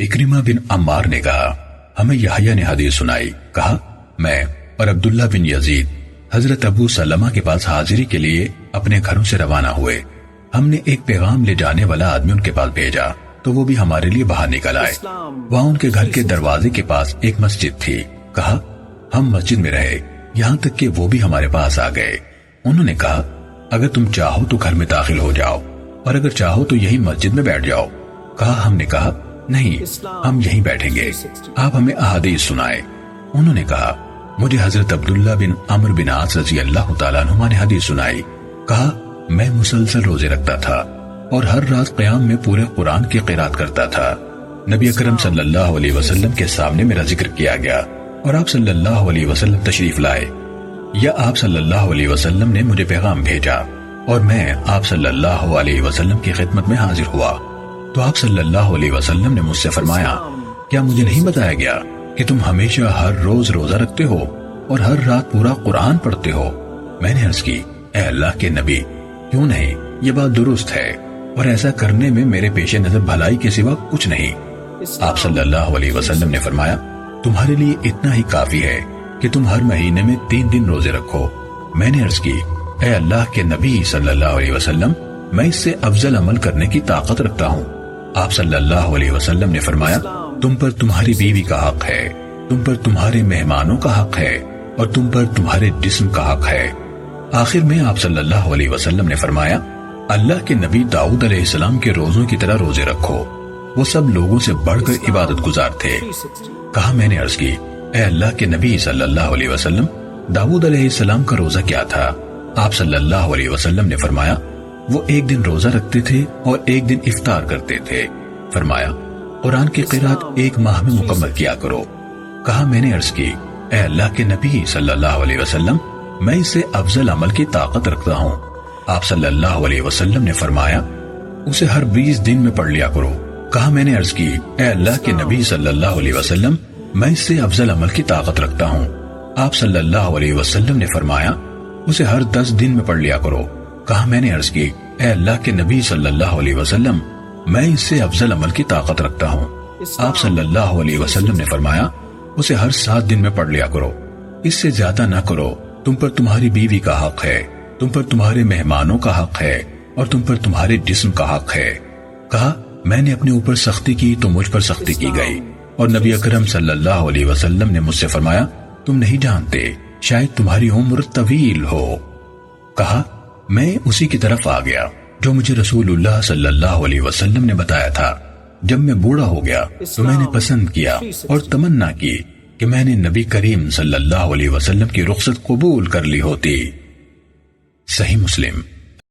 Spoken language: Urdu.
اکرمہ بن عمار نے کہا ہمیں یحییٰ نے حدیث سنائی، کہا میں اور عبداللہ بن یزید حضرت ابو سلمہ کے پاس حاضری کے لیے اپنے گھروں سے روانہ ہوئے۔ ہم نے ایک پیغام لے جانے والا آدمی ان کے پاس بھیجا تو وہ بھی ہمارے لیے باہر نکل آئے۔ وہاں ان کے گھر کے دروازے کے پاس ایک مسجد تھی۔ کہا ہم مسجد میں رہے یہاں تک کہ وہ بھی ہمارے پاس آ گئے۔ انہوں نے کہا اگر تم چاہو تو گھر میں داخل ہو جاؤ اور اگر چاہو تو یہی مسجد میں بیٹھ جاؤ۔ ہم نے کہا نہیں، ہم یہیں بیٹھیں گے، آپ ہمیں احادیث سنائے۔ انہوں نے کہا مجھے حضرت عبداللہ بن عمرو بن عاص رضی اللہ تعالیٰ عنہما نے حدیث سنائی۔ کہا میں مسلسل روزے رکھتا تھا اور ہر رات قیام میں پورے قرآن کی قرات کرتا تھا۔ نبی اکرم صلی اللہ علیہ وسلم کے سامنے میرا ذکر کیا گیا اور آپ صلی اللہ علیہ وسلم تشریف لائے، یا آپ صلی اللہ علیہ وسلم نے مجھے پیغام بھیجا اور میں آپ صلی اللہ علیہ وسلم کی خدمت میں حاضر ہوا تو آپ صلی اللہ علیہ وسلم نے مجھ سے فرمایا کیا مجھے نہیں بتایا گیا کہ تم ہمیشہ ہر روز روزہ رکھتے ہو اور ہر رات پورا قرآن پڑھتے ہو؟ میں نے عرض کی اے اللہ کے نبی، کیوں نہیں، یہ بات درست ہے اور ایسا کرنے میں میرے پیش نظر بھلائی کے سوا کچھ نہیں۔ آپ صلی اللہ علیہ وسلم نے فرمایا تمہارے لیے اتنا ہی کافی ہے کہ تم ہر مہینے میں 3 دن روزے رکھو۔ میں نے عرض کی اے اللہ کے نبی صلی اللہ علیہ وسلم، میں اس سے افضل عمل کرنے کی طاقت رکھتا ہوں۔ آپ صلی اللہ علیہ وسلم نے فرمایا تم پر تمہاری بیوی کا حق ہے، تم پر تمہارے مہمانوں کا حق ہے اور تم پر تمہارے جسم کا حق ہے۔ آخر میں آپ صلی اللہ علیہ وسلم نے فرمایا اللہ کے نبی داؤد علیہ السلام کے روزوں کی طرح روزے رکھو، وہ سب لوگوں سے بڑھ کر عبادت گزار تھے۔ کہا میں نے عرض کی اے اللہ کے نبی صلی اللہ علیہ وسلم، داؤد علیہ السلام کا روزہ کیا تھا؟ آپ صلی اللہ علیہ وسلم نے فرمایا وہ 1 دن روزہ رکھتے تھے اور 1 دن افطار کرتے تھے۔ فرمایا قرآن کی قرات 1 ماہ میں مکمل کیا کرو۔ کہا میں نے عرض کی اے اللہ کے نبی صلی اللہ علیہ وسلم، میں اس سے افضل عمل کی طاقت رکھتا ہوں۔ آپ صلی اللہ علیہ وسلم نے فرمایا اسے ہر 20 دن میں پڑھ لیا کرو۔ کہا میں نے عرض کی اے اللہ کے نبی صلی اللہ علیہ وسلم، میں اس سے افضل عمل کی طاقت رکھتا ہوں۔ آپ صلی اللہ علیہ وسلم نے فرمایا اسے ہر 10 دن میں پڑھ لیا کرو۔ کہا میں نے عرض کی اے اللہ کے نبی صلی اللہ علیہ وسلم، میں اس سے افضل عمل کی طاقت رکھتا ہوں۔ آپ صلی اللہ علیہ وسلم نے فرمایا اسے ہر 7 دن میں پڑھ لیا کرو، اس سے زیادہ نہ کرو، تم پر تمہاری بیوی کا حق ہے، تم پر تمہارے مہمانوں کا حق ہے اور تم پر تمہارے جسم کا حق ہے۔ کہا میں نے اپنے اوپر سختی کی تو مجھ پر سختی کی گئی اور نبی اکرم صلی اللہ علیہ وسلم نے مجھ سے فرمایا تم نہیں جانتے، شاید تمہاری عمر طویل ہو۔ کہا میں اسی کی طرف آ گیا جو مجھے رسول اللہ صلی اللہ علیہ وسلم نے بتایا تھا۔ جب میں بوڑھا ہو گیا تو میں نے پسند کیا اور تمنا کی کہ میں نے نبی کریم صلی اللہ علیہ وسلم کی رخصت قبول کر لی ہوتی۔ صحیح مسلم